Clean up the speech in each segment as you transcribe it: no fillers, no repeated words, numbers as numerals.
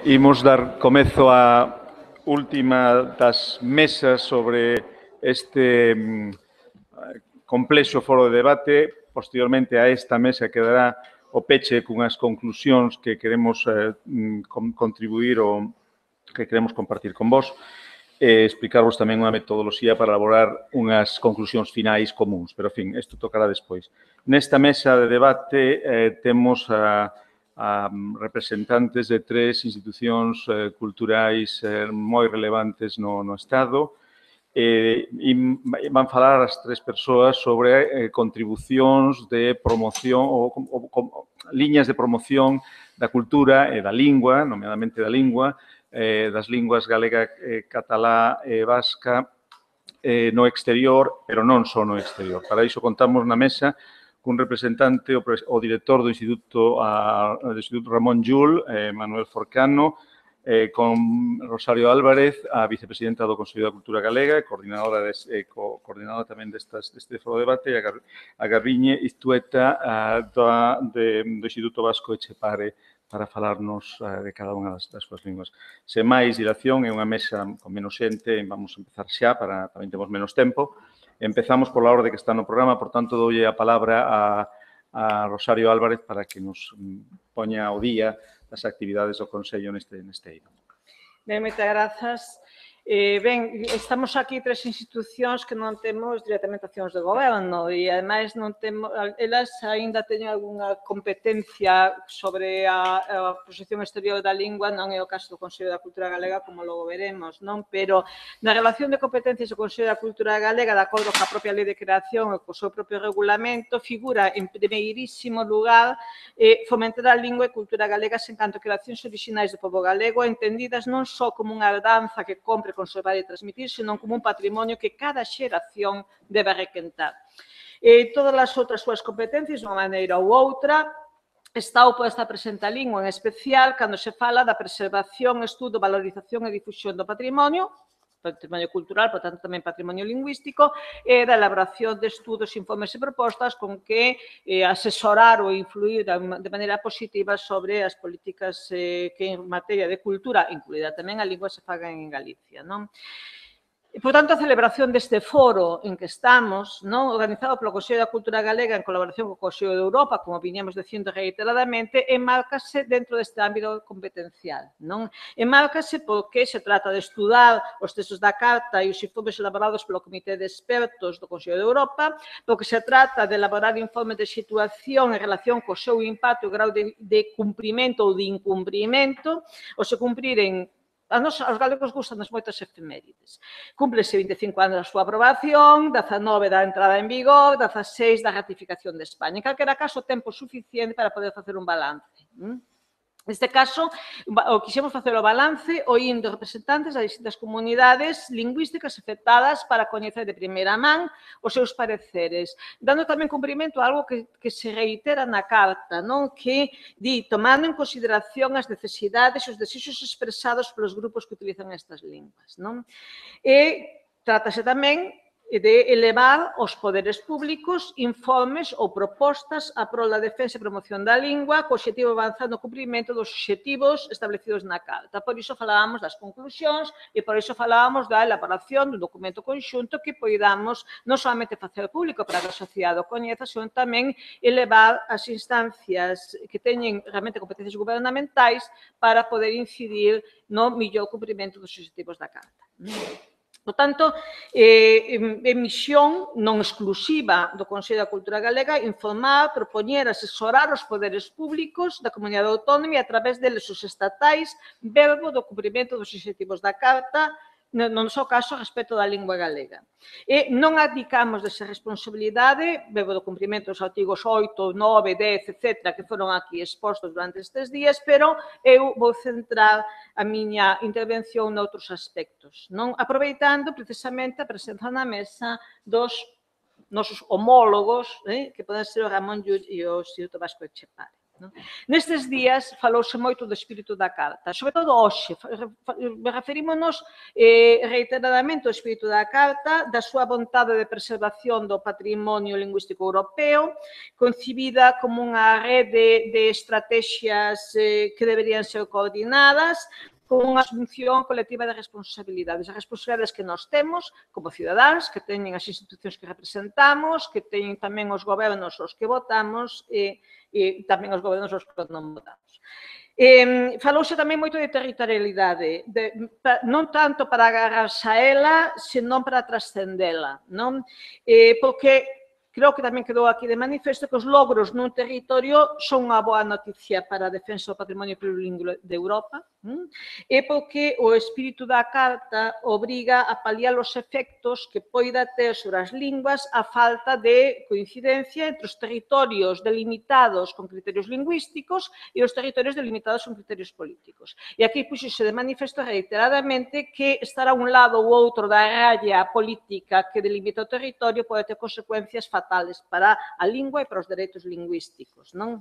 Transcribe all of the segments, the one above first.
Imos dar comezo á última das mesas sobre este complexo foro de debate. Posteriormente a esta mesa quedará o peche cunhas conclusións que queremos contribuir ou que queremos compartir con vos e explicarvos tamén unha metodoloxía para elaborar unhas conclusións finais comuns. Pero, en fin, isto tocará despois. Nesta mesa de debate temos a representantes de tres institucións culturais moi relevantes no Estado e van falar as tres persoas sobre contribucións de promoción ou liñas de promoción da cultura e da lingua, nomeadamente da lingua, das linguas galega, catalá e vasca no exterior, pero non só no exterior. Para iso contamos na mesa cun representante, o director do Instituto Ramón Llull, Manuel Forcano, con Rosario Álvarez, a vicepresidenta do Consello da Cultura Galega, coordinadora tamén deste foro de debate, a Garbiñe Iztueta do Instituto Vasco Etxepare, para falarnos de cada unha das súas linguas. Sen máis dilación, é unha mesa con menos xente, vamos a empezar xa, para tamén temos menos tempo. Empezamos pola orde que está no programa, por tanto, doulle a palabra a Rosario Álvarez para que nos poña ao día das actividades do Consello neste eido. Ben, moitas grazas. Ben, estamos aquí tres institucións que non temos directamente accións de goberno e, ademais, non temos, elas aínda teñen algunha competencia sobre a posición exterior da lingua, non é o caso do Consello da Cultura Galega, como logo veremos, non? Pero, na relación de competencias do Consello da Cultura Galega, de acordo coa propia lei de creación e co seu propio regulamento, figura en primeirísimo lugar fomentar a lingua e cultura galegas en canto a creacións orixinais do pobo galego, entendidas non só como unha herdanza que compre conservar e transmitir, senón como un patrimonio que cada xeración debe requentar. Todas as outras súas competencias, de unha maneira ou outra, está ou pode estar presente a lingua, en especial cando se fala da preservación, estudo, valorización e difusión do patrimonio cultural, por tanto, tamén patrimonio lingüístico, e da elaboración de estudos, informes e propostas con que asesorar ou influir de maneira positiva sobre as políticas que en materia de cultura, incluída tamén a lingua, se fagan en Galicia, non? Por tanto, a celebración deste foro en que estamos, organizado polo Consello da Cultura Galega en colaboración co Consello de Europa, como viñamos dicindo reiteradamente, enmárcase dentro deste ámbito competencial. Enmárcase porque se trata de estudar os textos da Carta e os informes elaborados polo Comité de Expertos do Consello de Europa, porque se trata de elaborar informes de situación en relación co seu impacto e grau de cumprimento ou de incumprimento, ou se cumpriren. Aos galegos gustan moitas efemérides. Cúmplese 25 anos da súa aprobación, 19 da entrada en vigor, 16 da ratificación de España. En calquera caso, tempo suficiente para poder facer un balance. Neste caso, quixemos facer o balance oindo representantes das distintas comunidades lingüísticas afectadas para coñecer de primeira man os seus pareceres, dando tamén cumprimento a algo que se reitera na Carta, que di, tomando en consideración as necesidades e os desexos expresados polos grupos que utilizan estas linguas. E trátase tamén de elevar aos poderes públicos informes ou propostas a prol da defensa e promoción da lingua co obxectivo de avanzar no cumprimento dos obxectivos establecidos na Carta. Por iso falábamos das conclusións e por iso falábamos da elaboración dun documento conxunto que poidamos non somente facer público para que a sociedade o coñeza, senón tamén elevar as instancias que teñen realmente competencias gubernamentais para poder incidir no millor cumprimento dos obxectivos da Carta. Por tanto, misión non exclusiva do Consello da Cultura Galega informar, propoñer, asesorar os poderes públicos da comunidade autónoma e a través deles os estatais verbo do cumprimento dos obxectivos da Carta, no noso caso, a respecto da lingua galega. E non abdicamos desa responsabilidade, verbo do cumprimento dos artigos 8, 9, 10, etc., que foron aquí expostos durante estes días, pero eu vou centrar a miña intervención noutros aspectos, aproveitando precisamente a presenza na mesa dos nosos homólogos, que poden ser o Ramón Llull e o Instituto Vasco Etxepare. Nestes días falouse moito do espírito da Carta, sobre todo hoxe, referímonos reiteradamente ao espírito da Carta, da súa vontade de preservación do patrimonio lingüístico europeo, concibida como unha rede de estrategias que deberían ser coordinadas, con unha asunción colectiva de responsabilidades. As responsabilidades que nós temos como cidadáns, que teñen as institucións que representamos, que teñen tamén os gobernos os que votamos e tamén os gobernos os que non votamos. Falouse tamén moito de territorialidade, non tanto para agarrarse a ela, senón para trascendela, non? Porque creo que tamén quedou aquí de manifesto que os logros nun territorio son unha boa noticia para a defensa do patrimonio plurilingüe de Europa, e porque o espírito da Carta obriga a paliar os efectos que poida ter sobre as linguas a falta de coincidencia entre os territorios delimitados con criterios lingüísticos e os territorios delimitados con criterios políticos. E aquí puxose de manifesto reiteradamente que estar a un lado ou outro da raya política que delimita o territorio pode ter consecuencias fatales para a lingua e para os dereitos lingüísticos, non?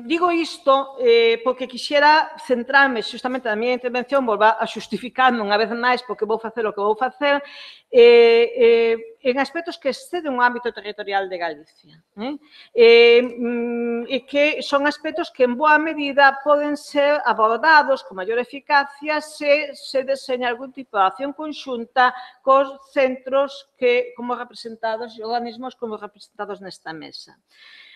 Digo isto porque quixera centrarme justamente na miña intervención, volva a xustificarme unha vez máis porque vou facer o que vou facer, en aspectos que exceden o ámbito territorial de Galicia. E que son aspectos que en boa medida poden ser abordados con maior eficacia se deseña algún tipo de acción conxunta cos centros que, como representados, e organismos como representados nesta mesa.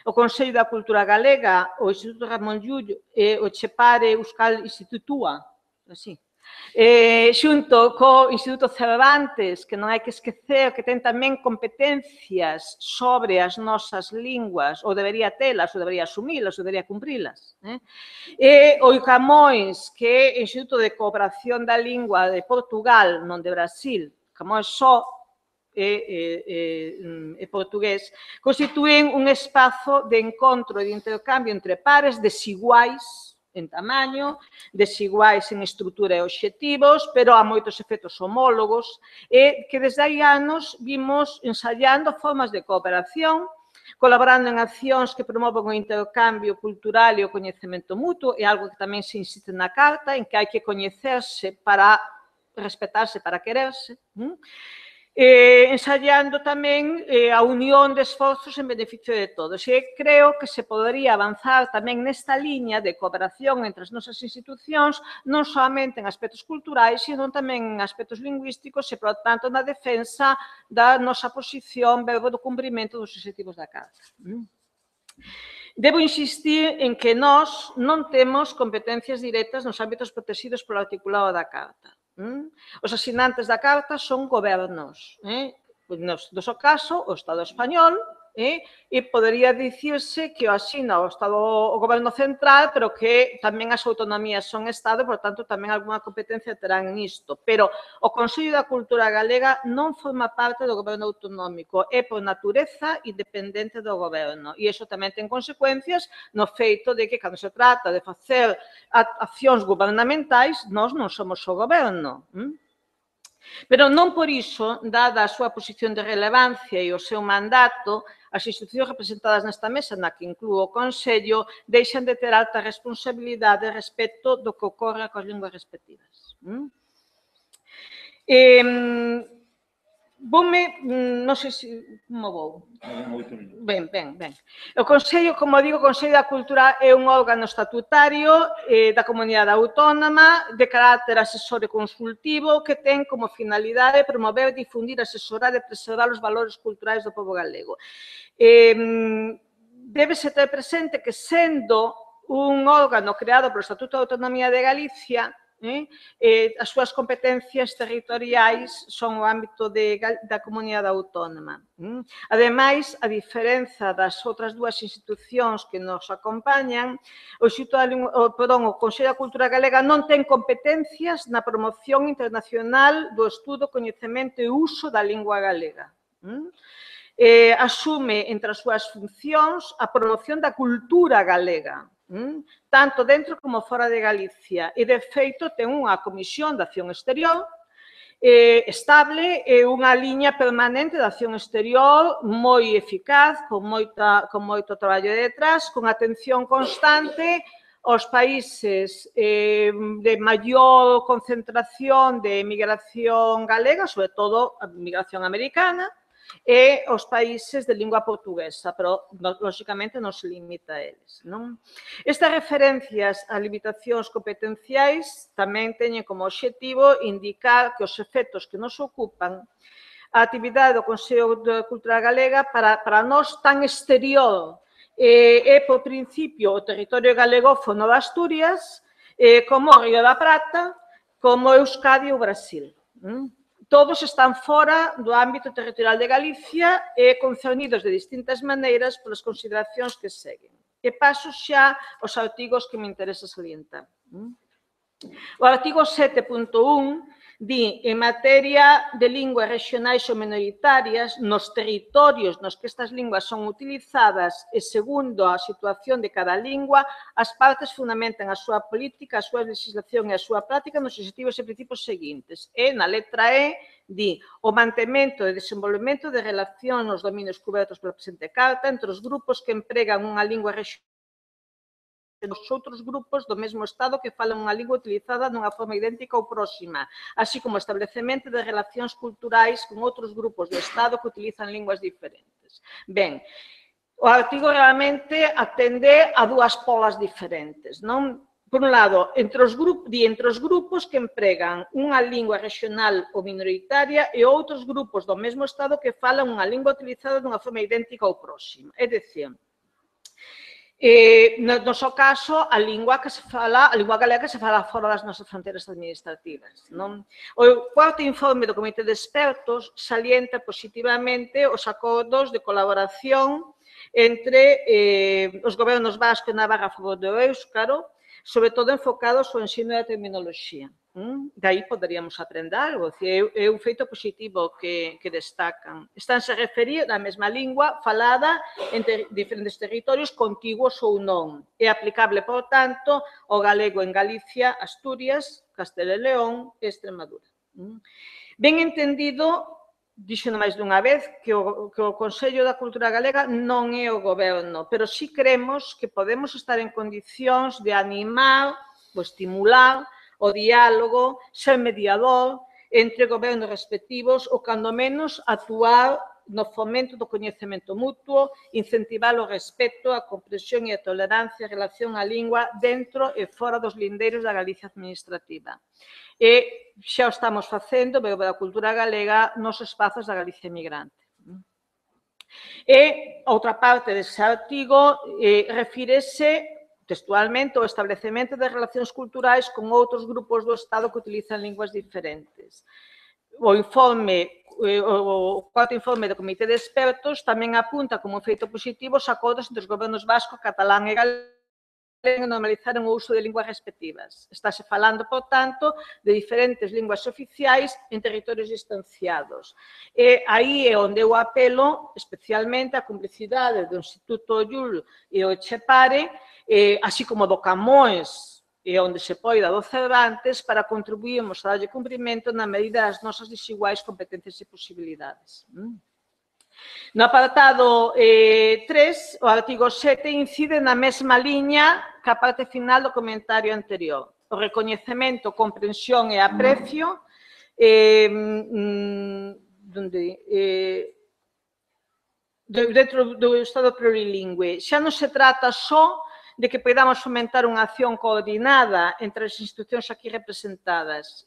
O Consello da Cultura Galega, o Instituto Ramón Llull e o Chepare Euskal Institutua, así, xunto co Instituto Cervantes, que non hai que esquecer, que ten tamén competencias sobre as nosas linguas, ou debería telas, ou debería asumilas, ou debería cumprilas. E o Camões, que é o Instituto de Cooperación da Lingua de Portugal, non de Brasil, Camões só e portugués, constitúen un espazo de encontro e de intercambio entre pares desiguais en tamaño, desiguais en estrutura e obxectivos, pero a moitos efectos homólogos, e que desde hai anos vimos ensaiando formas de cooperación, colaborando en accións que promoven o intercambio cultural e o coñecemento mutuo, é algo que tamén se insiste na Carta, en que hai que coñecerse para respetarse, para quererse, ensaiando tamén a unión de esforzos en beneficio de todos. E creo que se podería avanzar tamén nesta liña de cooperación entre as nosas institucións, non somente en aspectos culturais, sino tamén en aspectos lingüísticos e, por tanto, na defensa da nosa posición verbo do cumprimento dos obxectivos da Carta. Debo insistir en que nós non temos competencias directas nos ámbitos protegidos polo articulado da Carta. Os asinantes da Carta son gobernos, no noso caso, o Estado español, e podería dicirse que o asina o goberno central, pero que tamén as autonomías son Estado, por tanto, tamén algunha competencia terán nisto. Pero o Consello da Cultura Galega non forma parte do goberno autonómico, é por natureza independente do goberno. E iso tamén ten consecuencias no feito de que, cando se trata de facer accións gubernamentais, nós non somos o goberno. Pero non por iso, dada a súa posición de relevancia e o seu mandato, as institucións representadas nesta mesa, na que inclúo o Consello, deixan de ter alta responsabilidade respecto do que ocorre coas linguas respectivas. Non sei se... Como vou? Ben. O Consello, como digo, o Consello da Cultura é un órgano estatutario da comunidade autónoma de carácter asesor e consultivo que ten como finalidade promover, difundir, asesorar e preservar os valores culturais do pobo galego. Débese ter presente que, sendo un órgano creado polo Estatuto de Autonomía de Galicia, as súas competencias territoriais son o ámbito da comunidade autónoma. Ademais, a diferenza das outras dúas institucións que nos acompañan, o Consello da Cultura Galega non ten competencias na promoción internacional do estudo, coñecemento e uso da lingua galega. Asume entre as súas funcións a promoción da cultura galega, tanto dentro como fora de Galicia. E, de feito, ten unha comisión de acción exterior estable e unha liña permanente de acción exterior moi eficaz, con moito traballo detrás, con atención constante aos países de maior concentración de migración galega, sobre todo a migración americana, e os países de lingua portuguesa, pero, lóxicamente, non se limita a eles. Estas referencias a limitacións competenciais tamén teñen como obxectivo indicar que os efectos que nos ocupan a actividade do Consello de Cultura Galega para nós tan exterior é, por principio, o territorio galegófono de Asturias, como o Río da Prata, como Euskadi ou Brasil. Todos están fora do ámbito territorial de Galicia e concernidos de distintas maneiras polas consideracións que seguen. E paso xa aos artigos que me interesa salientar. O artigo 7.1 di, en materia de linguas regionais ou minoritarias, nos territorios nos que estas linguas son utilizadas e segundo a situación de cada lingua, as partes fundamentan a súa política, a súa legislación e a súa práctica nos obxectivos e principios seguintes. E, na letra E, di, o mantemento e desenvolvemento de relación nos dominios cobertos pola presente carta entre os grupos que empregan unha lingua regional nos outros grupos do mesmo Estado que falan unha lingua utilizada dunha forma idéntica ou próxima, así como o establecemento de relacións culturais con outros grupos do Estado que utilizan linguas diferentes. Ben, o artigo realmente atende a dúas polas diferentes, non? Por un lado, entre os grupos que empregan unha lingua regional ou minoritaria e outros grupos do mesmo Estado que falan unha lingua utilizada dunha forma idéntica ou próxima. É dicir, no noso caso, a lingua galega que se fala fora das nosas fronteiras administrativas. O cuarto informe do Comité de Expertos salienta positivamente os acordos de colaboración entre os gobernos vasco e Navarra a favor do éuscaro, sobre todo enfocados ao ensino da terminoloxía. De aí poderíamos aprender algo, é un feito positivo que destacan. Estánse a referir á mesma lingua falada entre diferentes territorios contiguos ou non. É aplicable, por tanto, ao galego en Galicia, Asturias, Castela e León e Extremadura. Ben entendido, dixeno máis dunha vez, que o Consello da Cultura Galega non é o goberno, pero sí cremos que podemos estar en condicións de animar ou estimular o diálogo, ser mediador entre gobernos respectivos ou, cando menos, actuar no fomento do coñecemento mutuo, incentivar o respeto, a comprensión e a tolerancia en relación á lingua dentro e fora dos lindeiros da Galicia administrativa. E xa o estamos facendo, veo da cultura galega, nos espazos da Galicia emigrante. E outra parte dese artigo refírese textualmente o establecemento de relacións culturais con outros grupos do Estado que utilizan linguas diferentes. O cuarto informe do Comité de Expertos tamén apunta como feito positivo os acordos entre os gobernos vasco, catalán e galego que normalizaron o uso de linguas respectivas. Estáse falando, por tanto, de diferentes linguas oficiais en territorios distanciados. E aí é onde eu apelo especialmente a complicidade do Instituto Llull e o Etxepare, así como do Camões e onde se poida do Cervantes, para contribuirmos a darlle cumprimento na medida das nosas desiguais competencias e posibilidades. No apartado 3, o artigo 7 incide na mesma liña que a parte final do comentario anterior. O recoñecemento, comprensión e aprecio dentro do Estado plurilingüe. Xa non se trata só de que podamos fomentar unha acción coordinada entre as institucións aquí representadas.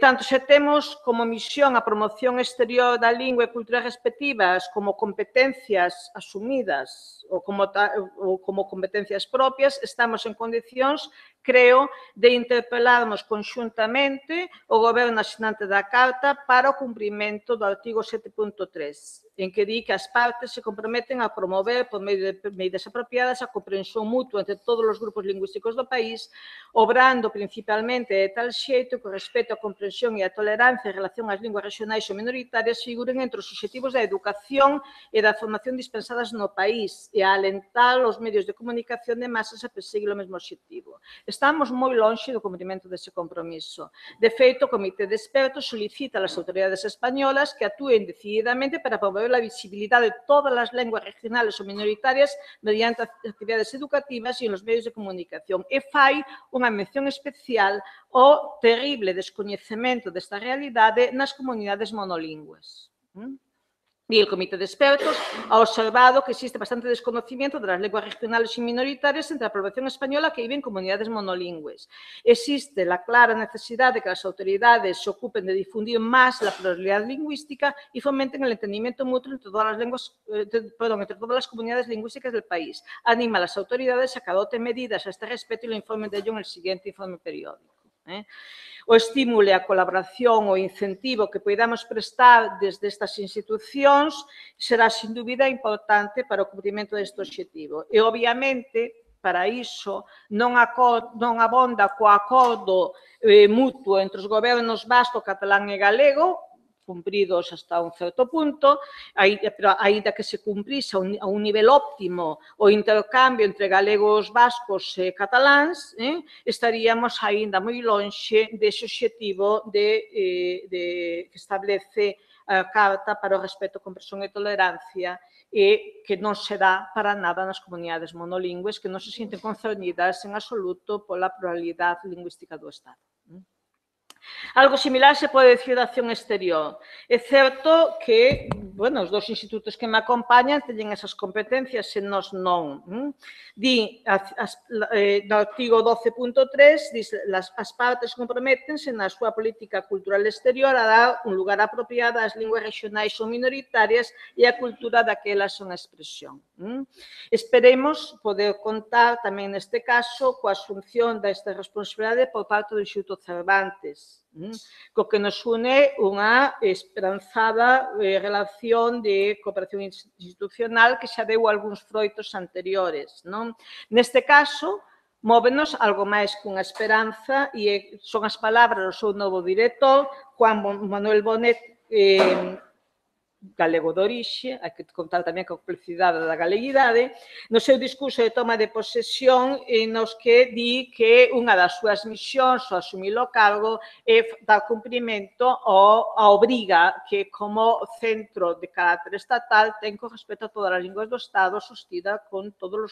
Tanto se temos como misión a promoción exterior da lingua e cultura respectivas como competencias asumidas ou como competencias propias, estamos en condicións, creo, de interpelarnos conxuntamente o Goberno asinante da Carta para o cumprimento do artigo 7.3, en que di que as partes se comprometen a promover, por medio de medidas apropiadas, a comprensión mutua entre todos os grupos lingüísticos do país, obrando principalmente de tal xeito que o respeto respeto, a comprensión e a tolerancia en relación ás linguas regionais ou minoritarias figuren entre os obxectivos da educación e da formación dispensadas no país e a alentar os medios de comunicación de masas a perseguir o mesmo obxectivo. Estamos moi lonxe do cumprimento dese compromiso. De feito, o Comité de Expertos solicita ás autoridades españolas que actúen decididamente para promover a visibilidade de todas as linguas regionales ou minoritarias mediante actividades educativas e nos medios de comunicación e fai unha mención especial ao terrible descoñecemento desta realidade nas comunidades monolingües. E o Comité de Expertos ha observado que existe bastante desconocimiento das linguas regionales e minoritarias entre a población española que vive en comunidades monolingües. Existe la clara necesidade de que as autoridades se ocupen de difundir máis a pluralidade lingüística e fomenten el entendimiento mutuo entre todas as comunidades lingüísticas del país. Anima a las autoridades a que adopten medidas a este respecto e lo informen de ello en el siguiente informe periódico. O estímulo e a colaboración, o incentivo que poidamos prestar desde estas institucións será, sin dúbida, importante para o cumprimento deste obxectivo. E, obviamente, para iso non abonda co acordo mutuo entre os gobernos vasco, catalán e galego, cumpridos hasta un certo punto, pero aínda que se cumprise a un nivel óptimo o intercambio entre galegos, vascos e cataláns, estaríamos aínda moi lonxe dese obxectivo que establece a Carta para o Respeto, Comprensión e Tolerancia e que non se dá para nada nas comunidades monolingües que non se sinten concernidas en absoluto pola pluralidade lingüística do Estado. Algo similar se pode dicir da acción exterior. É certo que, os dos institutos que me acompañan teñen esas competencias e nós non. Di, no artigo 12.3, as partes comprométense na súa política cultural exterior a dar un lugar apropiado ás linguas regionais ou minoritarias e a cultura daquelas son a expresión. Esperemos poder contar tamén neste caso coa asunción desta responsabilidade por parte do Instituto Cervantes, co que nos une unha esperanzada relación de cooperación institucional que xa deu algúns froitos anteriores. Neste caso, móvenos algo máis cunha esperanza e son as palabras do seu novo director, Juan Manuel Bonet, galego de orixe, hai que contar tamén coa complexidade da galeguidade, no seu discurso de toma de posesión nos que di que unha das súas misións ao asumir o cargo é dar cumprimento á obriga que como centro de carácter estatal ten con respecto a todas as linguas do Estado sostida con todos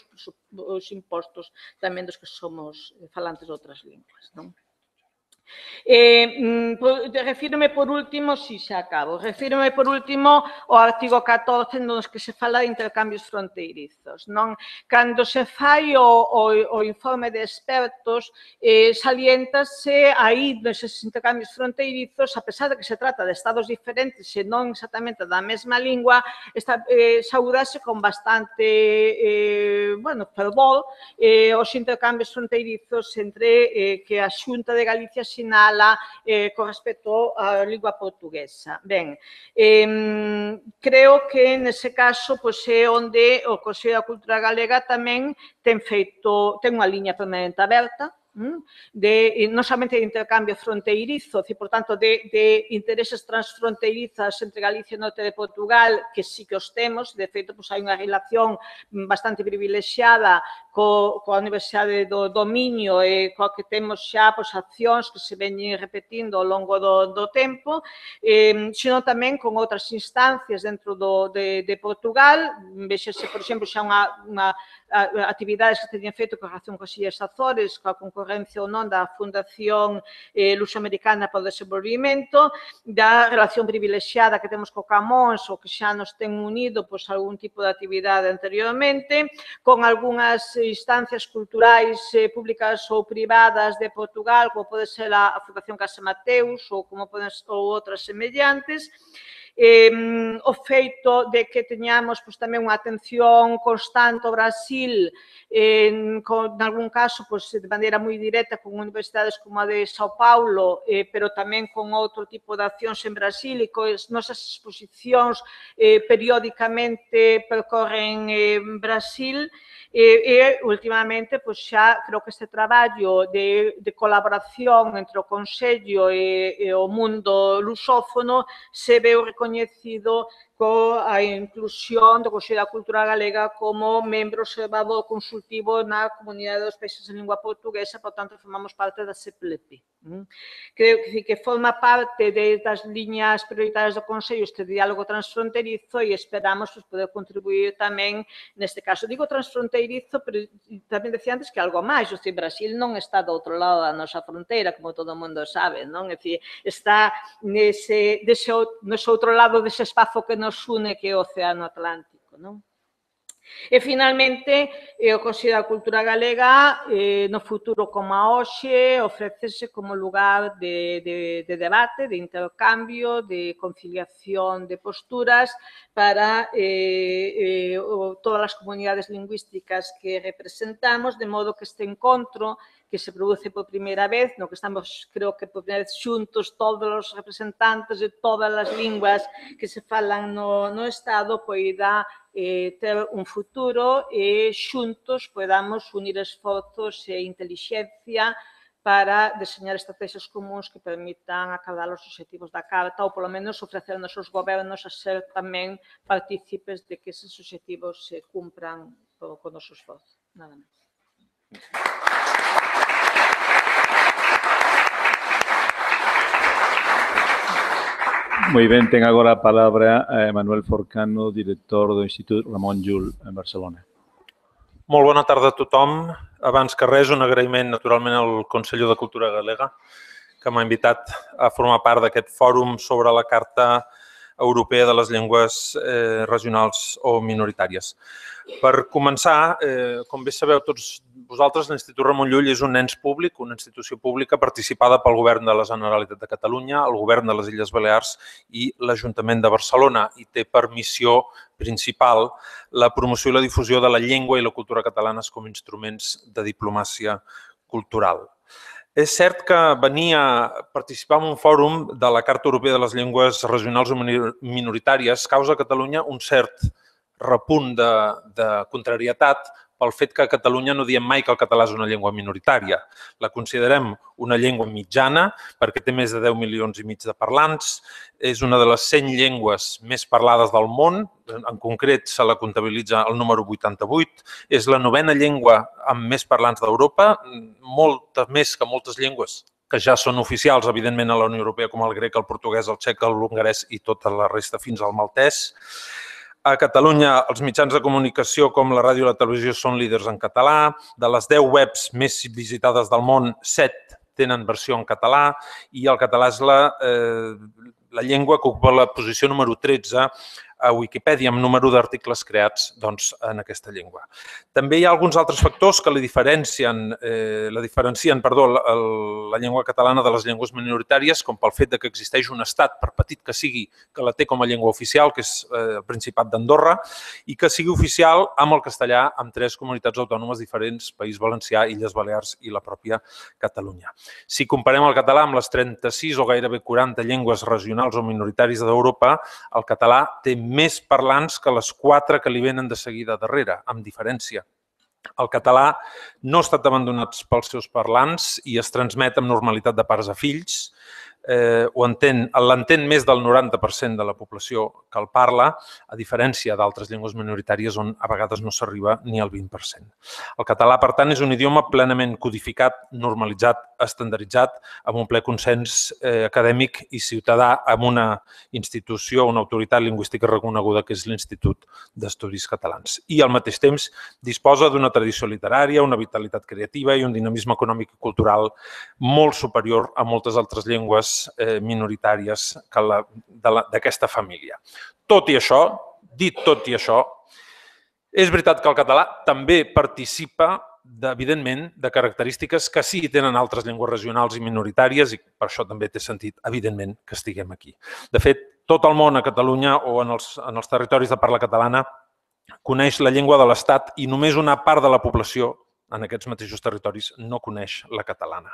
os impostos tamén dos que somos falantes de outras linguas. Refírome por último, refírome por último ao artigo 14 nos que se fala de intercambios fronteirizos. Cando se fai o informe de expertos, saliéntase aí neses intercambios fronteirizos, a pesar de que se trata de estados diferentes e non exactamente da mesma lingua, saudase con bastante fervor os intercambios fronteirizos entre que a Xunta de Galicia sinala con respecto á lingua portuguesa. Ben, creo que nese caso é onde o Consello da Cultura Galega tamén ten unha liña permanente aberta non somente de intercambio fronteirizo, por tanto, de intereses transfronteirizas entre Galicia e Norte de Portugal, que sí que os temos, de feito, hai unha relación bastante privilexiada coa Universidade do Dominio e coa que temos xa accións que se veñen repetindo ao longo do tempo, senón tamén con outras instancias dentro de Portugal. Vexase, por exemplo, xa unha actividades que se teñen feito con relación coas Illas Azores, coa concorrencia ou non da Fundación Luso-Americana para o Desenvolvimento, da relación privilexiada que temos co Camões ou que xa nos ten unido algún tipo de actividade anteriormente, con algunhas instancias culturais públicas ou privadas de Portugal, como pode ser a Fundación Casa Mateus ou outras semellantes, o feito de que teñamos tamén unha atención constante ao Brasil, en algún caso de maneira moi directa con universidades como a de Sao Paulo, pero tamén con outro tipo de accións en Brasil e con as nosas exposicións periódicamente percorren Brasil. E, últimamente, xa creo que este traballo de colaboración entre o Consello e o mundo lusófono se veu recoñecido coa inclusión do Consello da Cultura Galega como membro observador consultivo na Comunidade dos Países de Lingua Portuguesa, por tanto, formamos parte da CEPLEP. Creo que forma parte das liñas prioritarias do Consello este diálogo transfronterizo e esperamos poder contribuir tamén, neste caso, digo transfronterizo, pero tamén decía antes que algo máis, o Brasil non está do outro lado da nosa fronteira, como todo o mundo sabe, non? É dicir, está nese outro lado dese espazo que nos une, que é o Océano Atlántico, non? E, finalmente, o Consello da Cultura Galega, no futuro como a hoxe, ofrécese como lugar de debate, de intercambio, de conciliación de posturas para todas as comunidades lingüísticas que representamos, de modo que este encontro que se produce por primeira vez, no que estamos, creo que por primeira vez, xuntos todos os representantes de todas as linguas que se falan no Estado, poida ter un futuro e xuntos podamos unir esforzos e intelixencia para deseñar estrategias comuns que permitan acadar os obxectivos da Carta ou, polo menos, ofrecer aos seus gobernos a ser tamén partícipes de que esos obxectivos se cumpran con o noso esforzo. Nada máis. Moi ben, ten agora a palabra Manuel Forcano, director do Institut Ramon Llull en Barcelona. Molt bona tarda a tothom. Abans que res, un agraïment naturalment al Consello de Cultura Galega, que m'ha invitat a formar part d'aquest fòrum sobre la Carta Europea de les Llengües Regionals o Minoritàries. Per començar, com bé sabeu tots vosaltres, l'Institut Ramon Llull és un ens públic, una institució pública participada pel Govern de la Generalitat de Catalunya, el Govern de les Illes Balears i l'Ajuntament de Barcelona i té per missió principal la promoció i la difusió de la llengua i la cultura catalanes com a instruments de diplomàcia cultural. És cert que venir a participar en un fòrum de la Carta Europea de les Llengües Regionals o Minoritàries causa a Catalunya un cert repunt de contrarietat pel fet que a Catalunya no diem mai que el català és una llengua minoritària. La considerem una llengua mitjana perquè té més de 10 milions i mig de parlants, és una de les 100 llengües més parlades del món, en concret se la comptabilitza el número 88, és la 9ª llengua amb més parlants d'Europa, molta més que moltes llengües que ja són oficials, evidentment, a la Unió Europea, com el grec, el portuguès, el txec, l'hongarès i tota la resta fins al maltès. A Catalunya, els mitjans de comunicació com la ràdio i la televisió són líders en català. De les 10 webs més visitades del món, 7 tenen versió en català i el català és la llengua que ocupa la posició número 13 a Wikipedia amb número d'articles creats en aquesta llengua. També hi ha alguns altres factors que la diferencien la llengua catalana de les llengües minoritàries, com pel fet que existeix un estat, per petit que sigui, que la té com a llengua oficial, que és el Principat d'Andorra, i que sigui oficial amb el castellà amb 3 comunitats autònomes diferents, País Valencià, Illes Balears i la pròpia Catalunya. Si comparem el català amb les 36 o gairebé 40 llengües regionals o minoritàries d'Europa, el català té més parlants que les 4 que li venen de seguida darrere, amb diferència. El català no ha estat abandonat pels seus parlants i es transmet amb normalitat de pares a fills. L'entén més del 90% de la població que el parla, a diferència d'altres llengües minoritàries on a vegades no s'arriba ni al 20%. El català, per tant, és un idioma plenament codificat, normalitzat, estandarditzat, amb un ple consens acadèmic i ciutadà amb una institució, una autoritat lingüística reconeguda que és l'Institut d'Estudis Catalans. I al mateix temps disposa d'una tradició literària, una vitalitat creativa i un dinamisme econòmic i cultural molt superior a moltes altres llengües minoritàries d'aquesta família. Tot i això, dit tot i això, és veritat que el català també participa, evidentment, de característiques que sí tenen altres llengües regionals i minoritàries i per això també té sentit, evidentment, que estiguem aquí. De fet, tot el món a Catalunya o en els territoris de parla catalana coneix la llengua de l'Estat i només una part de la població en aquests mateixos territoris no coneix la catalana.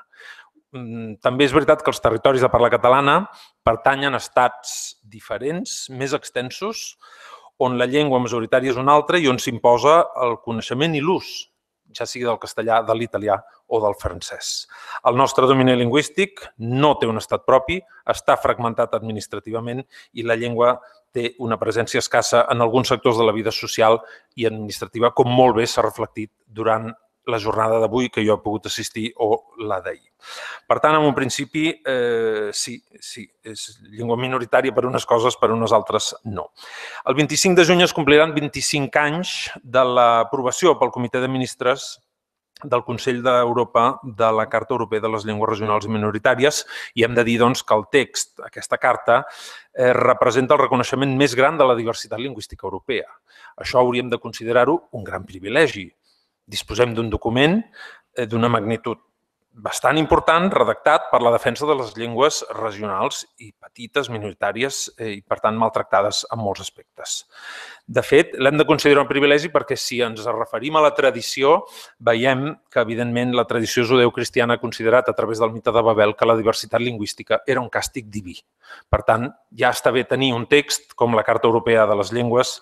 També és veritat que els territoris de parla catalana pertanyen a estats diferents, més extensos, on la llengua majoritària és una altra i on s'imposa el coneixement i l'ús, ja sigui del castellà, de l'italià o del francès. El nostre domini lingüístic no té un estat propi, està fragmentat administrativament i la llengua té una presència escassa en alguns sectors de la vida social i administrativa, com molt bé s'ha reflectit durant la jornada d'avui que jo he pogut assistir o la d'ahir. Per tant, en un principi, sí, és llengua minoritària per unes coses, per unes altres no. El 25 de juny es compliran 25 anys de l'aprovació pel Comitè de Ministres del Consell d'Europa de la Carta Europea de les Llengües Regionals i Minoritàries i hem de dir doncs, que el text, aquesta carta, representa el reconeixement més gran de la diversitat lingüística europea. Això hauríem de considerar-ho un gran privilegi. Disposem d'un document d'una magnitud bastant important, redactat per la defensa de les llengües regionals i petites, minoritàries i, per tant, maltractades en molts aspectes. De fet, l'hem de considerar un privilegi perquè si ens referim a la tradició, veiem que, evidentment, la tradició judeocristiana ha considerat a través del mite de Babel que la diversitat lingüística era un càstig diví. Per tant, ja està bé tenir un text com la Carta Europea de les Llengües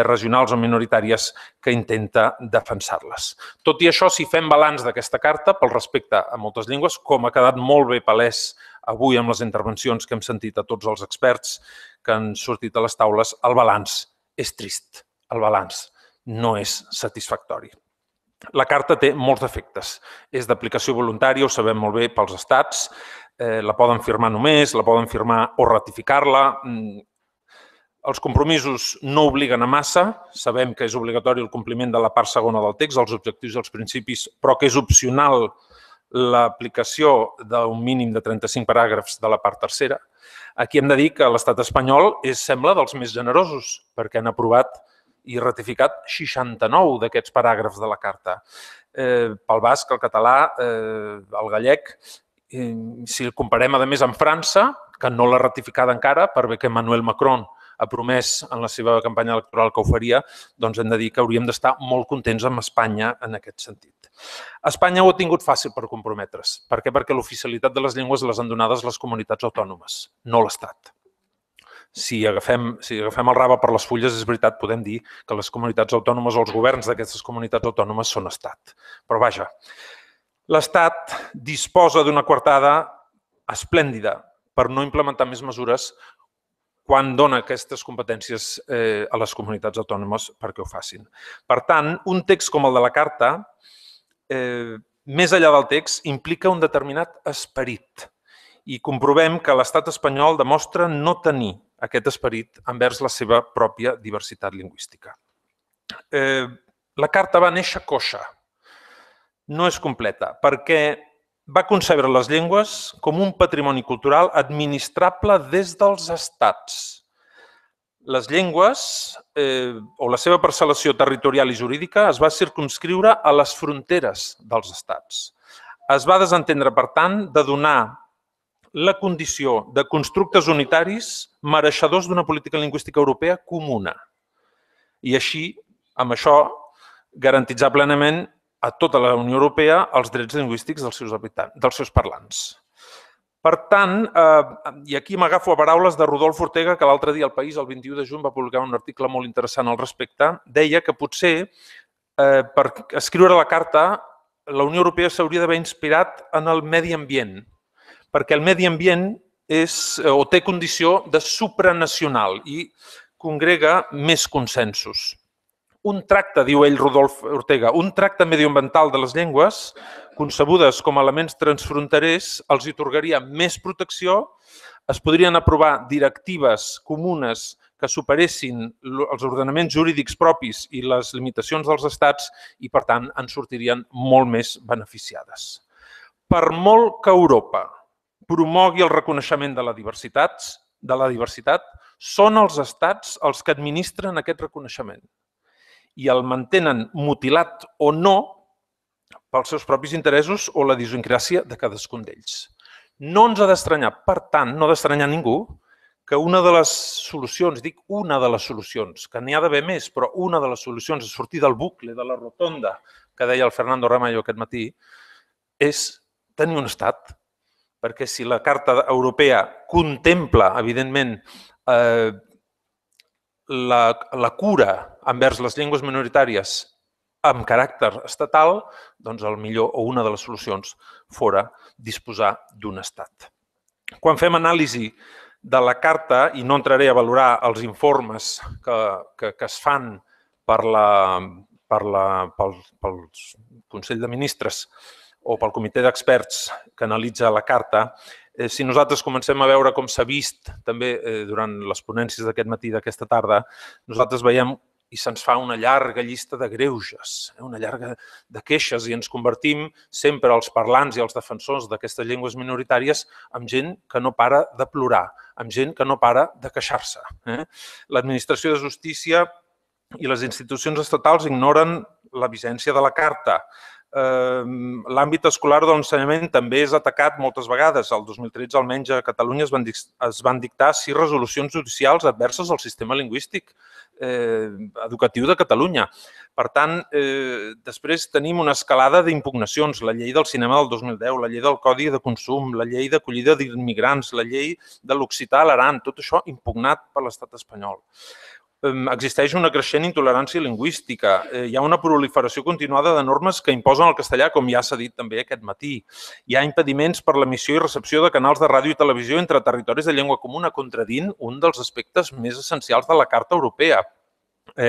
Regionals o Minoritàries que intenta defensar-les. Tot i això, si fem balanç d'aquesta carta, pel respecte a moltes llengües, com ha quedat molt bé palès avui amb les intervencions que hem sentit a tots els experts que han sortit a les taules, el balanç és trist. El balanç no és satisfactori. La carta té molts defectes. És d'aplicació voluntària, ho sabem molt bé, pels estats. La poden firmar només, la poden firmar o ratificar-la. Els compromisos no obliguen a massa. Sabem que és obligatori el compliment de la part segona del text, els objectius i els principis, però que és opcional l'aplicació d'un mínim de 35 paràgrafs de la part tercera. Aquí hem de dir que l'estat espanyol sembla dels més generosos, perquè han aprovat i ratificat 69 d'aquests paràgrafs de la carta. Pel basc, el català, el gallec, si el comparem, a més, amb França, que no l'ha ratificada encara, per bé que Emmanuel Macron ha promès en la seva campanya electoral que ho faria, doncs hem de dir que hauríem d'estar molt contents amb Espanya en aquest sentit. Espanya ho ha tingut fàcil per comprometre's. Per què? Perquè l'oficialitat de les llengües les han donades les comunitats autònomes, no l'Estat. Si agafem el rave per les fulles, és veritat, podem dir que les comunitats autònomes o els governs d'aquestes comunitats autònomes són Estat. Però vaja, l'Estat disposa d'una coartada esplèndida per no implementar més mesures quan dona aquestes competències a les comunitats autònomes perquè ho facin. Per tant, un text com el de la Carta, més enllà del text, implica un determinat esperit i comprovem que l'estat espanyol demostra no tenir aquest esperit envers la seva pròpia diversitat lingüística. La Carta va néixer coixa, no és completa, perquè va concebre les llengües com un patrimoni cultural administrable des dels estats. Les llengües, o la seva parcel·lació territorial i jurídica, es va circumscriure a les fronteres dels estats. Es va desentendre, per tant, de donar la condició de constructes unitaris mereixedors d'una política lingüística europea comuna. I així, amb això, garantitzar plenament a tota la Unió Europea els drets lingüístics dels seus parlants. Per tant, i aquí m'agafo a paraules de Rodolf Ortega, que l'altre dia al País, el 21 de juny, va publicar un article molt interessant al respecte. Deia que potser per escriure la carta la Unió Europea s'hauria d'haver inspirat en el medi ambient, perquè el medi ambient té condició de supranacional i congrega més consensos. Un tracte, diu ell, Rodolf Ortega, un tracte medioambiental de les llengües, concebudes com a elements transfronterers, els atorgaria més protecció, es podrien aprovar directives comunes que superessin els ordenaments jurídics propis i les limitacions dels estats i, per tant, en sortirien molt més beneficiades. Per molt que Europa promogui el reconeixement de la diversitat, són els estats els que administren aquest reconeixement i el mantenen mutilat o no pels seus propis interessos o la idiosincràsia de cadascun d'ells. No ens ha d'estranyar, per tant, no ha d'estranyar ningú que una de les solucions, dic una de les solucions, que n'hi ha d'haver més, però una de les solucions a sortir del bucle, de la rotonda, que deia el Fernando Ramallo aquest matí, és tenir un estat. Perquè si la Carta Europea contempla, evidentment, la cura envers les llengües minoritàries amb caràcter estatal, doncs el millor o una de les solucions fora disposar d'un estat. Quan fem anàlisi de la Carta, i no entraré a valorar els informes que es fan pel Consell de Ministres o pel Comitè d'Experts que analitza la Carta, si nosaltres comencem a veure com s'ha vist també durant les ponències d'aquest matí i d'aquesta tarda, nosaltres veiem i se'ns fa una llarga llista de greuges, una llarga de queixes, i ens convertim sempre els parlants i els defensors d'aquestes llengües minoritàries amb gent que no para de plorar, amb gent que no para de queixar-se. L'administració de justícia i les institucions estatals ignoren la vigència de la Carta. L'àmbit escolar de l'ensenyament també és atacat moltes vegades. El 2013, almenys a Catalunya, es van dictar 6 resolucions judicials adverses al sistema lingüístic educatiu de Catalunya. Per tant, després tenim una escalada d'impugnacions, la llei del cinema del 2010, la llei del Codi de Consum, la llei d'acollida d'immigrants, la llei de l'occità a l'Aran, tot això impugnat per l'estat espanyol. Existeix una creixent intolerància lingüística. Hi ha una proliferació continuada de normes que imposen el castellà, com ja s'ha dit també aquest matí. Hi ha impediments per l'emissió i recepció de canals de ràdio i televisió entre territoris de llengua comuna, contradint un dels aspectes més essencials de la Carta Europea.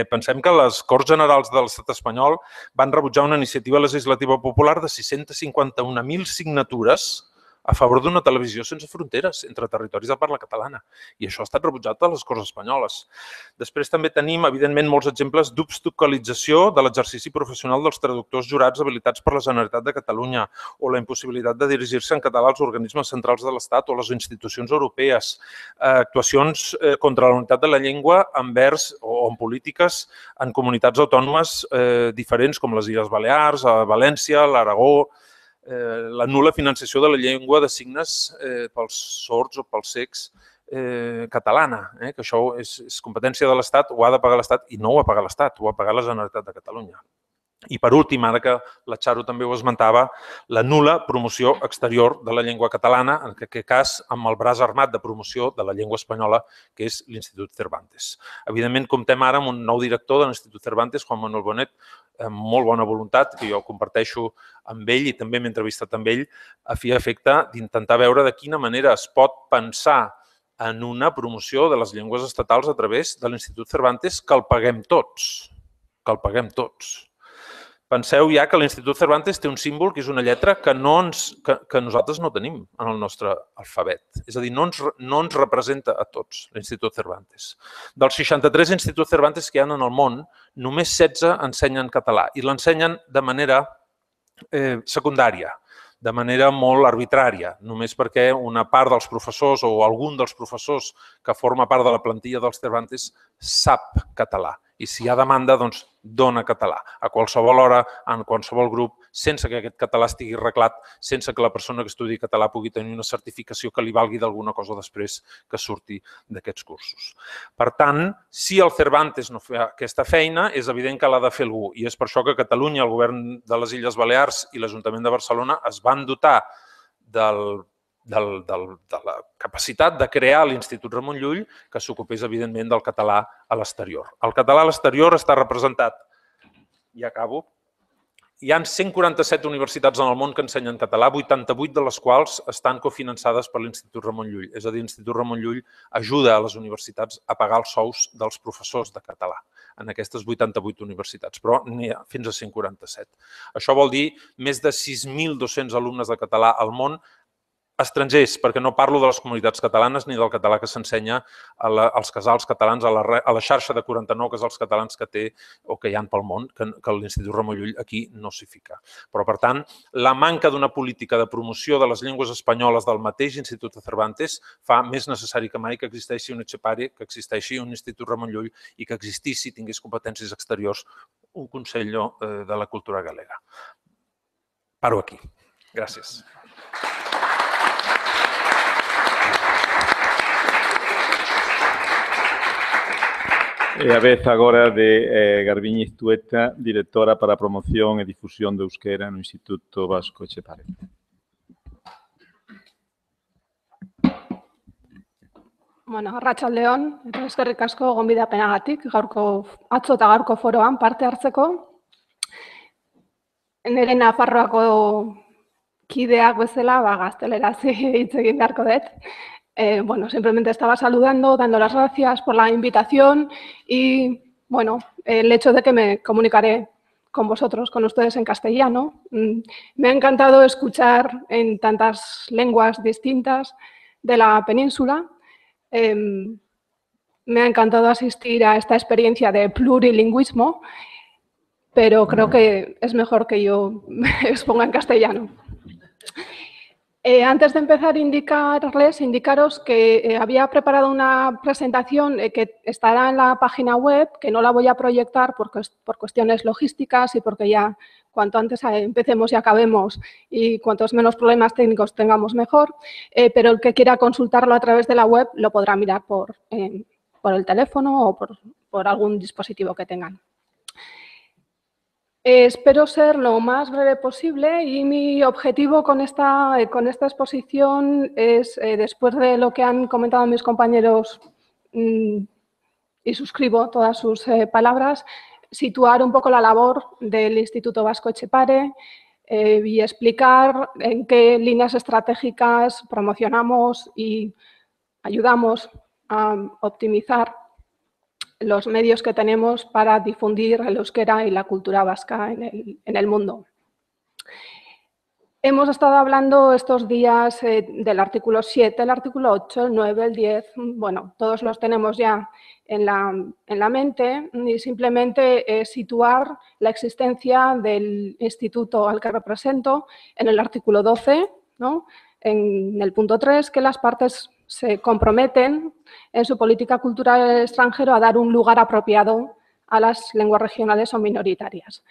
Pensem que les Corts Generals de l'Estat espanyol van rebutjar una iniciativa legislativa popular de 651.000 signatures a favor d'una televisió sense fronteres entre territoris de parla catalana. I això ha estat rebutjat a les Corts espanyoles. Després també tenim, evidentment, molts exemples d'obstaculització de l'exercici professional dels traductors jurats habilitats per la Generalitat de Catalunya o la impossibilitat de dirigir-se en català als organismes centrals de l'Estat o les institucions europees. Actuacions contra la unitat de la llengua envers o en polítiques en comunitats autònomes diferents com les Illes Balears, a València, l'Aragó, la nul·la financiació de la llengua de signes pels sords o pels cecs catalana, que això és competència de l'Estat, ho ha de pagar l'Estat i no ho ha pagat l'Estat, ho ha pagat la Generalitat de Catalunya. I per últim, ara que la Charo també ho esmentava, la nul·la promoció exterior de la llengua catalana, en aquest cas amb el braç armat de promoció de la llengua espanyola, que és l'Institut Cervantes. Evidentment, comptem ara amb un nou director de l'Institut Cervantes, Juan Manuel Bonet, amb molt bona voluntat, que jo comparteixo amb ell i també m'he entrevistat amb ell, a fi i efecte d'intentar veure de quina manera es pot pensar en una promoció de les llengües estatals a través de l'Institut Cervantes, que el paguem tots, Penseu ja que l'Institut Cervantes té un símbol que és una lletra que nosaltres no tenim en el nostre alfabet. És a dir, no ens representa a tots l'Institut Cervantes. Dels 63 Instituts Cervantes que hi ha en el món, només 16 ensenyen català i l'ensenyen de manera secundària, de manera molt arbitrària, només perquè una part dels professors o algun dels professors que forma part de la plantilla dels Cervantes sap català. I si hi ha demanda, doncs dona català. A qualsevol hora, en qualsevol grup, sense que aquest català estigui reglat, sense que la persona que estudi català pugui tenir una certificació que li valgui d'alguna cosa després que surti d'aquests cursos. Per tant, si el Cervantes no fa aquesta feina, és evident que l'ha de fer algú. I és per això que Catalunya, el govern de les Illes Balears i l'Ajuntament de Barcelona es van dotar de la capacitat de crear l'Institut Ramon Llull, que s'ocupés, evidentment, del català a l'exterior. El català a l'exterior està representat, i acabo, hi ha 147 universitats en el món que ensenyen català, 88 de les quals estan cofinançades per l'Institut Ramon Llull. És a dir, l'Institut Ramon Llull ajuda a les universitats a pagar els sous dels professors de català en aquestes 88 universitats, però n'hi ha fins a 147. Això vol dir més de 6.200 alumnes de català al món, estrangers, perquè no parlo de les comunitats catalanes ni del català que s'ensenya als casals catalans, a la xarxa de 49 casals catalans que té o que hi ha pel món, que l'Institut Ramon Llull aquí no s'hi fica. Però, per tant, la manca d'una política de promoció de les llengües espanyoles del mateix Institut de Cervantes fa més necessari que mai que existeixi un Etxepare, que existeixi un Institut Ramon Llull i que existissi, tingués competències exteriors, un Consell de la Cultura Galega. Paro aquí. Gràcies. E a vez agora de Garbiñe Iztueta, directora para a promoción e difusión do euskera no Instituto Vasco Etxepare. Bueno, arratsaldeon, eta eskerrik asko gonbidapenagatik atzo eta gaurko foroan parte hartzeko. Nire Nafarroako kideak bezala, gazteleraz hitz egin beharko dut. Bueno, simplemente estaba saludando, dando las gracias por la invitación y, bueno, el hecho de que me comunicaré con vosotros, con ustedes en castellano. Me ha encantado escuchar en tantas lenguas distintas de la península. Me ha encantado asistir a esta experiencia de plurilingüismo, pero creo que es mejor que yo me exponga en castellano. Antes de empezar, indicaros que había preparado una presentación que estará en la página web, que no la voy a proyectar por cuestiones logísticas y porque ya cuanto antes empecemos y acabemos y cuantos menos problemas técnicos tengamos mejor, pero el que quiera consultarlo a través de la web lo podrá mirar por el teléfono o por algún dispositivo que tengan. Espero ser lo más breve posible y mi objetivo con esta exposición es, después de lo que han comentado mis compañeros, y suscribo todas sus palabras, situar un poco la labor del Instituto Vasco Etxepare y explicar en qué líneas estratégicas promocionamos y ayudamos a optimizar los medios que tenemos para difundir el euskera y la cultura vasca en el mundo. Hemos estado hablando estos días del artículo 7, el artículo 8, el 9, el 10, bueno, todos los tenemos ya en la mente y simplemente situar la existencia del instituto al que represento en el artículo 12, ¿no? En el punto 3, que las partes se comprometen en su política cultural extranjera a dar un lugar apropiado a las lenguas regionales o minoritarias.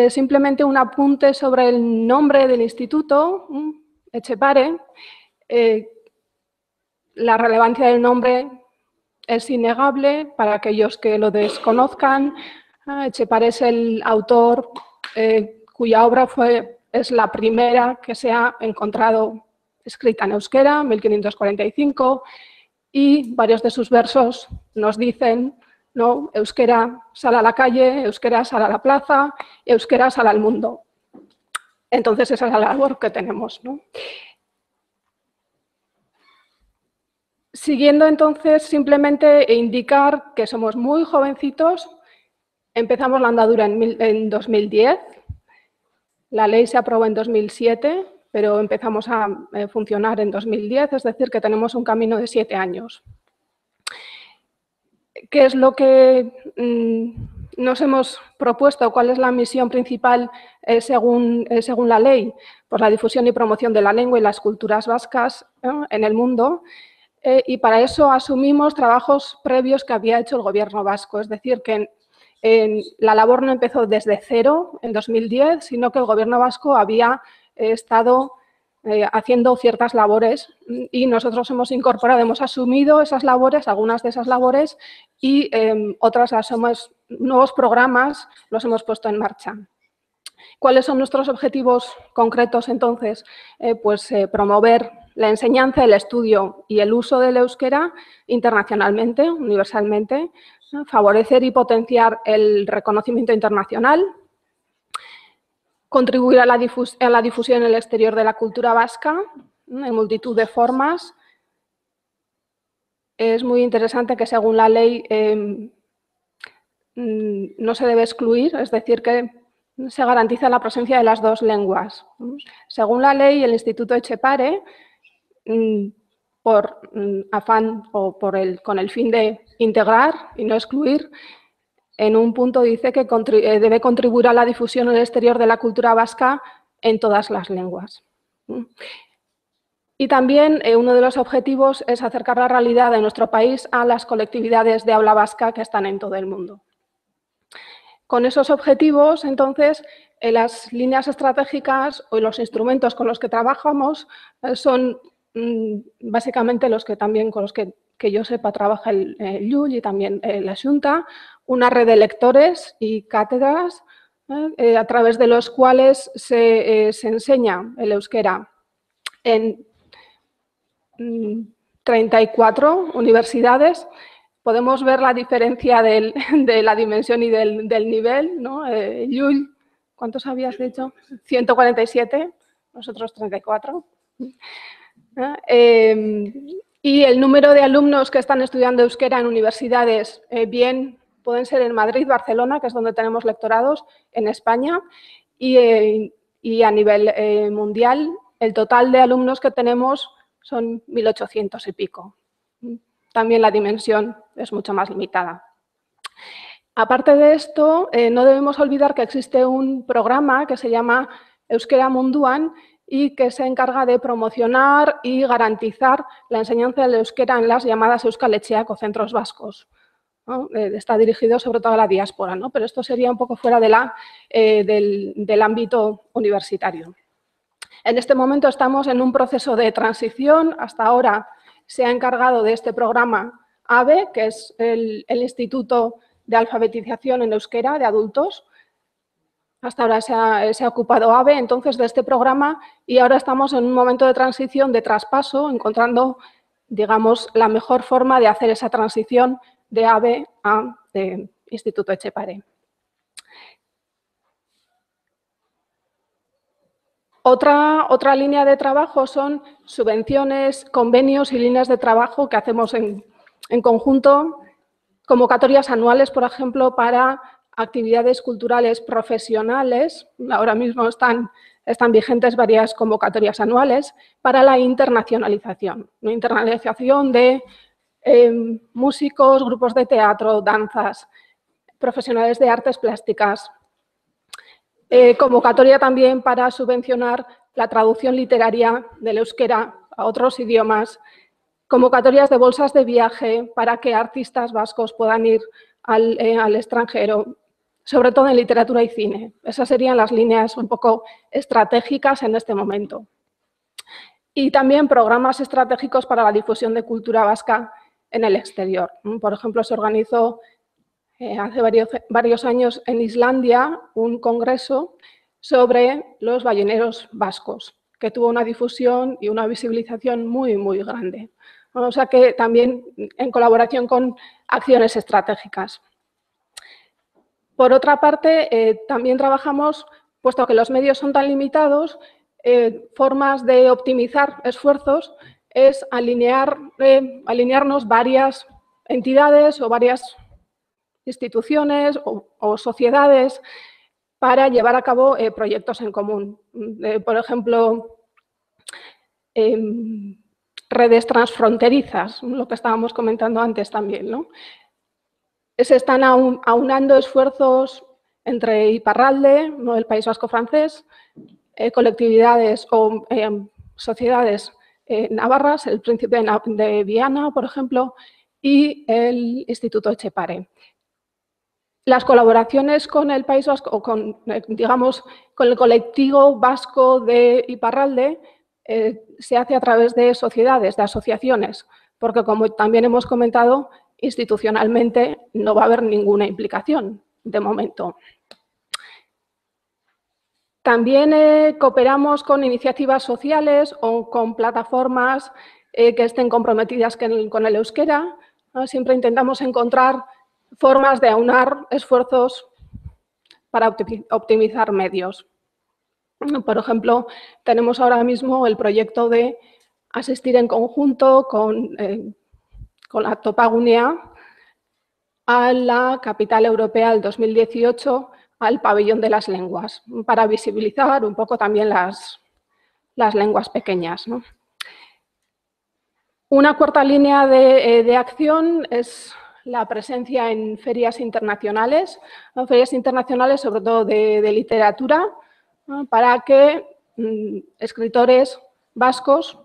Simplemente un apunte sobre el nombre del instituto, Etxepare. La relevancia del nombre es innegable para aquellos que lo desconozcan. Etxepare es el autor cuya obra es la primera que se ha encontrado escrita en euskera, 1545, y varios de sus versos nos dicen, ¿no? Euskera sal a la calle, euskera sal a la plaza, euskera sal al mundo. Entonces esa es la labor que tenemos, ¿no? Siguiendo entonces, simplemente indicar que somos muy jovencitos. Empezamos la andadura en 2010, la ley se aprobó en 2007, pero empezamos a funcionar en 2010, es decir, que tenemos un camino de 7 años. ¿Qué es lo que nos hemos propuesto? ¿Cuál es la misión principal según la ley? Pues la difusión y promoción de la lengua y las culturas vascas en el mundo. Y para eso asumimos trabajos previos que había hecho el Gobierno vasco, es decir, que la labor no empezó desde cero en 2010, sino que el Gobierno vasco había estado haciendo ciertas labores y nosotros hemos incorporado, hemos asumido esas labores, algunas de esas labores y otras nuevos programas los hemos puesto en marcha. ¿Cuáles son nuestros objetivos concretos entonces? Pues promover la enseñanza, el estudio y el uso del euskera internacionalmente, universalmente, favorecer y potenciar el reconocimiento internacional, contribuir a la difusión en el exterior de la cultura vasca en multitud de formas. Es muy interesante que según la ley no se debe excluir, es decir, que se garantiza la presencia de las dos lenguas. Según la ley, el Instituto Etxepare, por afán o con el fin de integrar y no excluir, en un punto dice que debe contribuir a la difusión en el exterior de la cultura vasca en todas las lenguas. Y también uno de los objetivos es acercar la realidad de nuestro país a las colectividades de habla vasca que están en todo el mundo. Con esos objetivos, entonces, las líneas estratégicas o los instrumentos con los que trabajamos son básicamente con los que que yo sepa trabaja el Llull y también la Xunta, una red de lectores y cátedras a través de los cuales se enseña el euskera en 34 universidades. Podemos ver la diferencia de la dimensión y del nivel, ¿no? Llull, ¿cuántos habías dicho? 147, nosotros 34. Y el número de alumnos que están estudiando euskera en universidades, bien pueden ser en Madrid, Barcelona, que es donde tenemos lectorados, en España, y a nivel mundial, el total de alumnos que tenemos son 1.800 y pico. También la dimensión es mucho más limitada. Aparte de esto, no debemos olvidar que existe un programa que se llama Euskera Munduan y que se encarga de promocionar y garantizar la enseñanza del euskera en las llamadas Euskal Etxeak o centros vascos, ¿no? Está dirigido sobre todo a la diáspora, ¿no? Pero esto sería un poco fuera de del ámbito universitario. En este momento estamos en un proceso de transición. Hasta ahora se ha encargado de este programa ABE, que es el Instituto de Alfabetización en Euskera de Adultos. Hasta ahora se ha ocupado ABE, entonces, de este programa, y ahora estamos en un momento de transición, de traspaso, encontrando, digamos, la mejor forma de hacer esa transición de ABE a Instituto Etxepare. Otra línea de trabajo son subvenciones, convenios y líneas de trabajo que hacemos en conjunto, convocatorias anuales, por ejemplo, para actividades culturales profesionales. Ahora mismo están vigentes varias convocatorias anuales para la internacionalización. La internacionalización de músicos, grupos de teatro, danzas, profesionales de artes plásticas. Convocatoria también para subvencionar la traducción literaria del euskera a otros idiomas. Convocatorias de bolsas de viaje para que artistas vascos puedan ir al extranjero, sobre todo en literatura y cine. Esas serían las líneas un poco estratégicas en este momento. Y también programas estratégicos para la difusión de cultura vasca en el exterior. Por ejemplo, se organizó hace varios años en Islandia un congreso sobre los balleneros vascos, que tuvo una difusión y una visibilización muy, muy grande. O sea que también en colaboración con acciones estratégicas. Por otra parte, también trabajamos, puesto que los medios son tan limitados, formas de optimizar esfuerzos es alinearnos varias entidades o varias instituciones o sociedades para llevar a cabo proyectos en común. Por ejemplo, redes transfronterizas, lo que estábamos comentando antes también, ¿no? Se están aunando esfuerzos entre Iparralde, ¿no?, el País Vasco francés, colectividades o sociedades navarras, el Príncipe de Viana, por ejemplo, y el Instituto Etxepare. Las colaboraciones con el País Vasco, o con el colectivo vasco de Iparralde, se hace a través de sociedades, de asociaciones, porque, como también hemos comentado, institucionalmente no va a haber ninguna implicación de momento. También cooperamos con iniciativas sociales o con plataformas que estén comprometidas con el euskera. Siempre intentamos encontrar formas de aunar esfuerzos para optimizar medios. Por ejemplo, tenemos ahora mismo el proyecto de asistir en conjunto con la Topagunea a la capital europea del 2018, al pabellón de las lenguas, para visibilizar un poco también las lenguas pequeñas, ¿no? Una cuarta línea de acción es la presencia en ferias internacionales sobre todo de literatura, ¿no?, para que escritores vascos,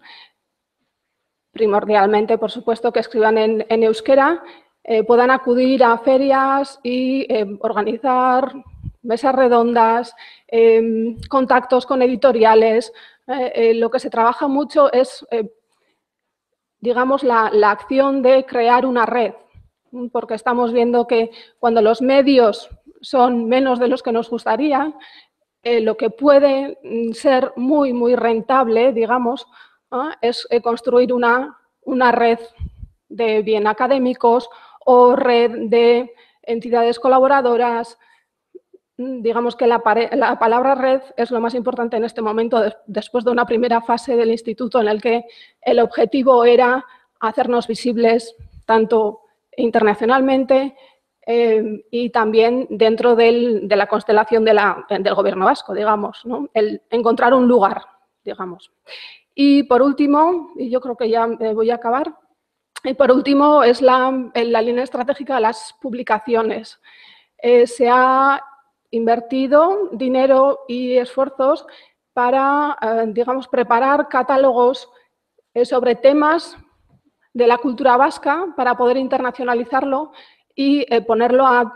primordialmente, por supuesto, que escriban en euskera, puedan acudir a ferias y organizar mesas redondas, contactos con editoriales. Lo que se trabaja mucho es digamos, la acción de crear una red, porque estamos viendo que cuando los medios son menos de los que nos gustaría, lo que puede ser muy, muy rentable, digamos, es construir una red de bien académicos o red de entidades colaboradoras. Digamos que la palabra red es lo más importante en este momento, después de una primera fase del instituto en el que el objetivo era hacernos visibles tanto internacionalmente y también dentro de la constelación del gobierno vasco, digamos, ¿no? El encontrar un lugar, digamos. Y por último, y yo creo que ya voy a acabar, y por último es la línea estratégica de las publicaciones. Se ha invertido dinero y esfuerzos para, digamos, preparar catálogos sobre temas de la cultura vasca para poder internacionalizarlo y ponerlo a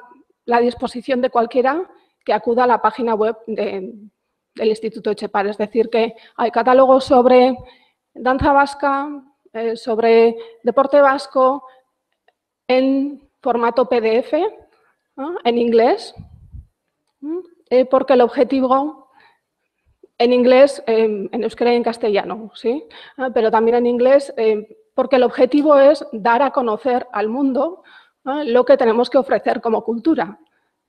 la disposición de cualquiera que acuda a la página web del Instituto Etxepare. Es decir, que hay catálogos sobre danza vasca, sobre deporte vasco, en formato PDF, en inglés, porque el objetivo en inglés, en euskera y en castellano, ¿sí? Pero también en inglés, porque el objetivo es dar a conocer al mundo lo que tenemos que ofrecer como cultura,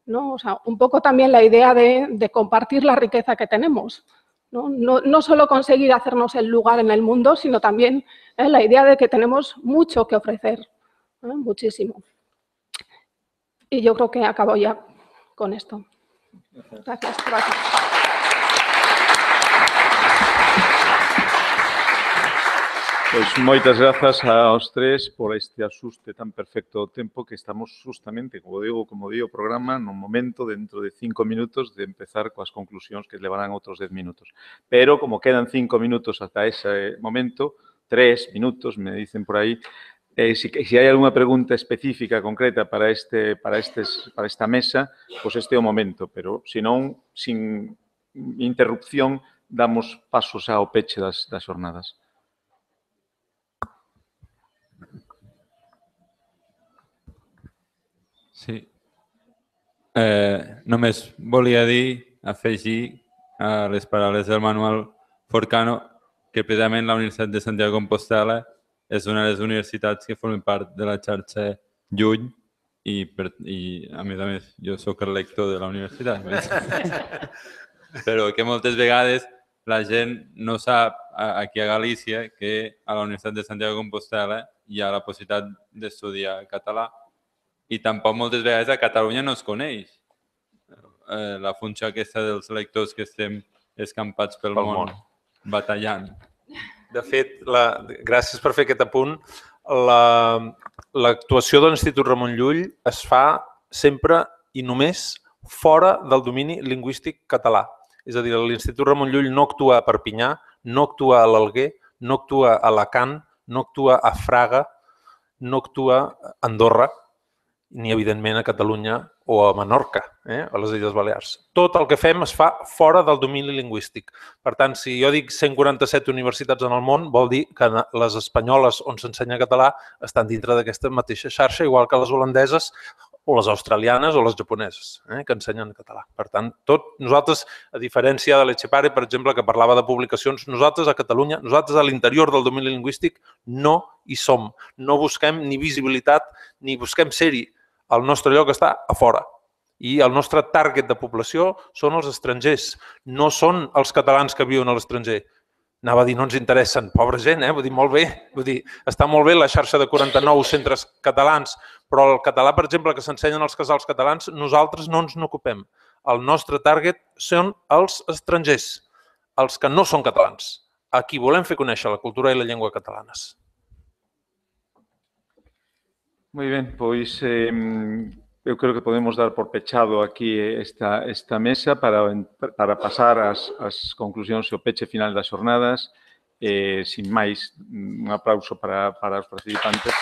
¿no? O sea, un poco también la idea de compartir la riqueza que tenemos, ¿no? No solo conseguir hacernos el lugar en el mundo, sino también la idea de que tenemos mucho que ofrecer, muchísimo. Y yo creo que acabo ya con esto. Gracias. Pois moitas grazas aos tres por este asuste tan perfecto do tempo que estamos justamente, como digo o programa, no momento dentro de 5 minutos de empezar coas conclusións que levarán outros 10 minutos. Pero, como quedan 5 minutos ata ese momento, 3 minutos, me dicen por aí, se hai algunha pregunta específica, concreta para esta mesa, pois este é o momento, pero, senón, sin interrupción, damos pasos ao peche das xornadas. Sí. Només volia afegir a les paraules del Manuel Forcano que precisament la Universitat de Santiago de Compostela és una de les universitats que formen part de la xarxa Llull i a més, jo soc el lector de la universitat. Però que moltes vegades la gent no sap aquí a Galícia que a la Universitat de Santiago de Compostela hi ha la possibilitat d'estudiar català i tampoc moltes vegades a Catalunya no es coneix la funció aquesta dels lectors que estem escampats pel món batallant. De fet, gràcies per fer aquest apunt, l'actuació de l'Institut Ramon Llull es fa sempre i només fora del domini lingüístic català. És a dir, l'Institut Ramon Llull no actua a Perpinyà, no actua a l'Alguer, no actua a Alacant, no actua a Fraga, no actua a Andorra, ni evidentment a Catalunya o a Menorca, a les Illes Balears. Tot el que fem es fa fora del domini lingüístic. Per tant, si jo dic 147 universitats en el món, vol dir que les espanyoles on s'ensenya català estan dintre d'aquesta mateixa xarxa, igual que les holandeses o les australianes o les japoneses, que ensenyen català. Per tant, nosaltres, a diferència de l'Etxepare, per exemple, que parlava de publicacions, nosaltres a Catalunya, nosaltres a l'interior del domini lingüístic no hi som. No busquem ni visibilitat ni busquem ser-hi. El nostre lloc està a fora i el nostre target de població són els estrangers, no són els catalans que viuen a l'estranger. Anava a dir, no ens interessen, pobra gent, vull dir, molt bé, vull dir, està molt bé la xarxa de 49 centres catalans, però el català, per exemple, que s'ensenyen als casals catalans, nosaltres no ens n'ocupem. El nostre target són els estrangers, els que no són catalans, a qui volem fer conèixer la cultura i la llengua catalanes. Moi ben, pois eu creo que podemos dar por pechado aquí esta mesa para pasar as conclusións e o peche final das xornadas. Sin máis, un aplauso para os participantes.